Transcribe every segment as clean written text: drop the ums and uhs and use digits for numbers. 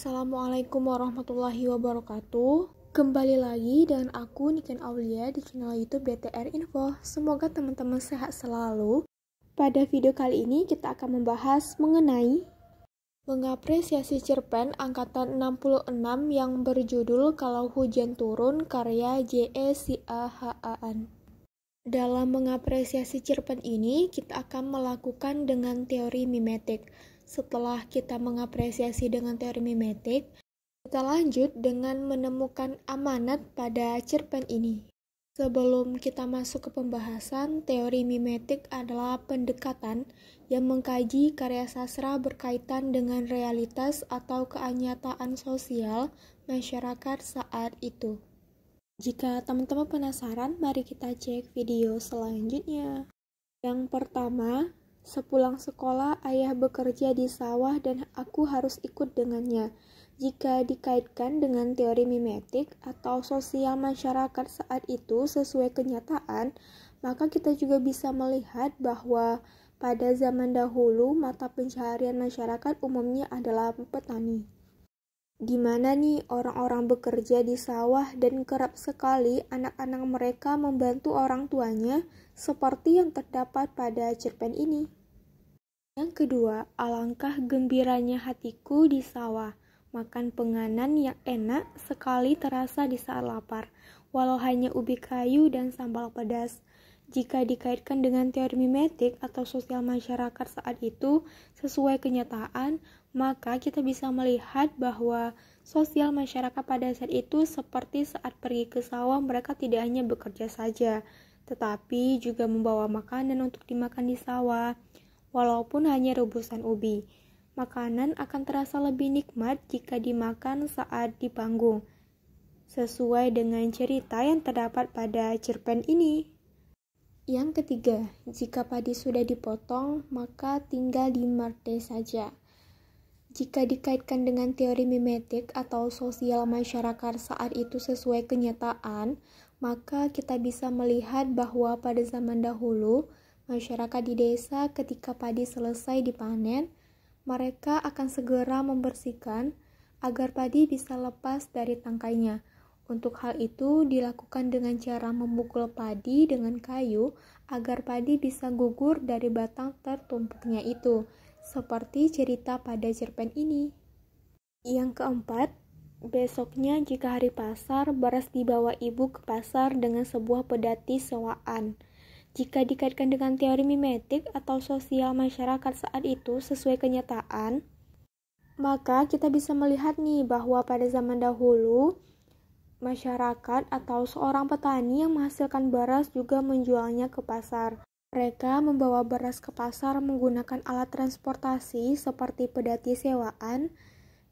Assalamualaikum warahmatullahi wabarakatuh. Kembali lagi dengan aku Niken Aulia di channel YouTube DTR Info. Semoga teman-teman sehat selalu. Pada video kali ini kita akan membahas mengenai mengapresiasi cerpen angkatan 66 yang berjudul Kalau Hujan Turun karya J.E. Siahaan. Dalam mengapresiasi cerpen ini, kita akan melakukan dengan teori mimetik. Setelah kita mengapresiasi dengan teori mimetik, kita lanjut dengan menemukan amanat pada cerpen ini. Sebelum kita masuk ke pembahasan, teori mimetik adalah pendekatan yang mengkaji karya sastra berkaitan dengan realitas atau kenyataan sosial masyarakat saat itu. Jika teman-teman penasaran, mari kita cek video selanjutnya. Yang pertama, sepulang sekolah ayah bekerja di sawah dan aku harus ikut dengannya. Jika dikaitkan dengan teori mimetik atau sosial masyarakat saat itu sesuai kenyataan, maka kita juga bisa melihat bahwa pada zaman dahulu mata pencaharian masyarakat umumnya adalah petani. Di mana nih orang-orang bekerja di sawah dan kerap sekali anak-anak mereka membantu orang tuanya seperti yang terdapat pada cerpen ini. Yang kedua, alangkah gembiranya hatiku di sawah, makan penganan yang enak sekali terasa di saat lapar, walau hanya ubi kayu dan sambal pedas. Jika dikaitkan dengan teori mimetik atau sosial masyarakat saat itu sesuai kenyataan, maka kita bisa melihat bahwa sosial masyarakat pada saat itu seperti saat pergi ke sawah mereka tidak hanya bekerja saja, tetapi juga membawa makanan untuk dimakan di sawah, walaupun hanya rebusan ubi. Makanan akan terasa lebih nikmat jika dimakan saat di panggung, sesuai dengan cerita yang terdapat pada cerpen ini. Yang ketiga, jika padi sudah dipotong, maka tinggal dimarte saja. Jika dikaitkan dengan teori mimetik atau sosial masyarakat saat itu sesuai kenyataan, maka kita bisa melihat bahwa pada zaman dahulu, masyarakat di desa ketika padi selesai dipanen, mereka akan segera membersihkan agar padi bisa lepas dari tangkainya. Untuk hal itu dilakukan dengan cara memukul padi dengan kayu agar padi bisa gugur dari batang tertumpuknya itu, seperti cerita pada cerpen ini. Yang keempat, besoknya jika hari pasar, beras dibawa ibu ke pasar dengan sebuah pedati sewaan. Jika dikaitkan dengan teori mimetik atau sosial masyarakat saat itu sesuai kenyataan, maka kita bisa melihat nih bahwa pada zaman dahulu, masyarakat atau seorang petani yang menghasilkan beras juga menjualnya ke pasar. Mereka membawa beras ke pasar menggunakan alat transportasi seperti pedati sewaan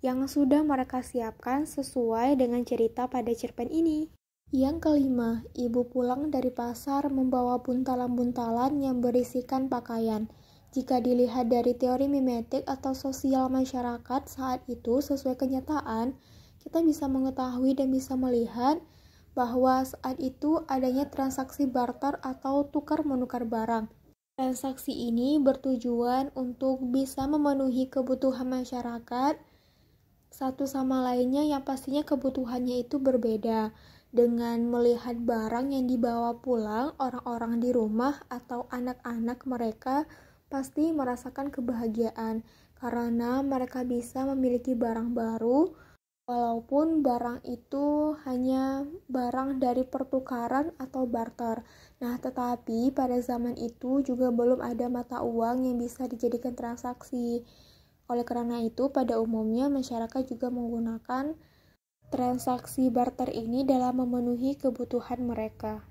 yang sudah mereka siapkan sesuai dengan cerita pada cerpen ini. Yang kelima, ibu pulang dari pasar membawa buntalan-buntalan yang berisikan pakaian. Jika dilihat dari teori mimetik atau sosial masyarakat saat itu sesuai kenyataan, kita bisa mengetahui dan bisa melihat bahwa saat itu adanya transaksi barter atau tukar-menukar barang. Transaksi ini bertujuan untuk bisa memenuhi kebutuhan masyarakat satu sama lainnya yang pastinya kebutuhannya itu berbeda. Dengan melihat barang yang dibawa pulang, orang-orang di rumah atau anak-anak mereka pasti merasakan kebahagiaan karena mereka bisa memiliki barang baru, walaupun barang itu hanya barang dari pertukaran atau barter. Nah, tetapi pada zaman itu juga belum ada mata uang yang bisa dijadikan transaksi. Oleh karena itu, pada umumnya masyarakat juga menggunakan transaksi barter ini dalam memenuhi kebutuhan mereka.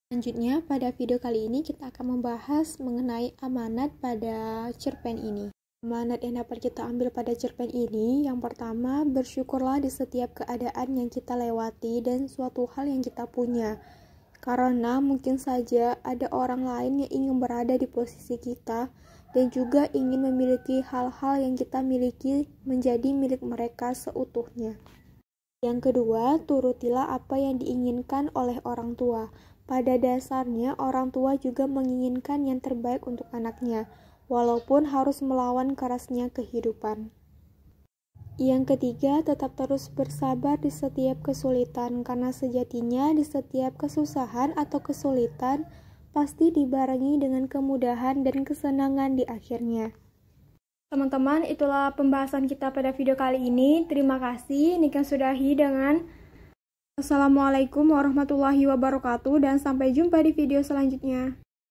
Selanjutnya, pada video kali ini kita akan membahas mengenai amanat pada cerpen ini. Amanat yang dapat kita ambil pada cerpen ini, yang pertama, bersyukurlah di setiap keadaan yang kita lewati dan suatu hal yang kita punya. Karena mungkin saja ada orang lain yang ingin berada di posisi kita dan juga ingin memiliki hal-hal yang kita miliki menjadi milik mereka seutuhnya. Yang kedua, turutilah apa yang diinginkan oleh orang tua. Pada dasarnya, orang tua juga menginginkan yang terbaik untuk anaknya, walaupun harus melawan kerasnya kehidupan. Yang ketiga, tetap terus bersabar di setiap kesulitan, karena sejatinya di setiap kesusahan atau kesulitan pasti dibarengi dengan kemudahan dan kesenangan di akhirnya. Teman-teman, itulah pembahasan kita pada video kali ini. Terima kasih. Nikah sudahi dengan Assalamualaikum warahmatullahi wabarakatuh dan sampai jumpa di video selanjutnya.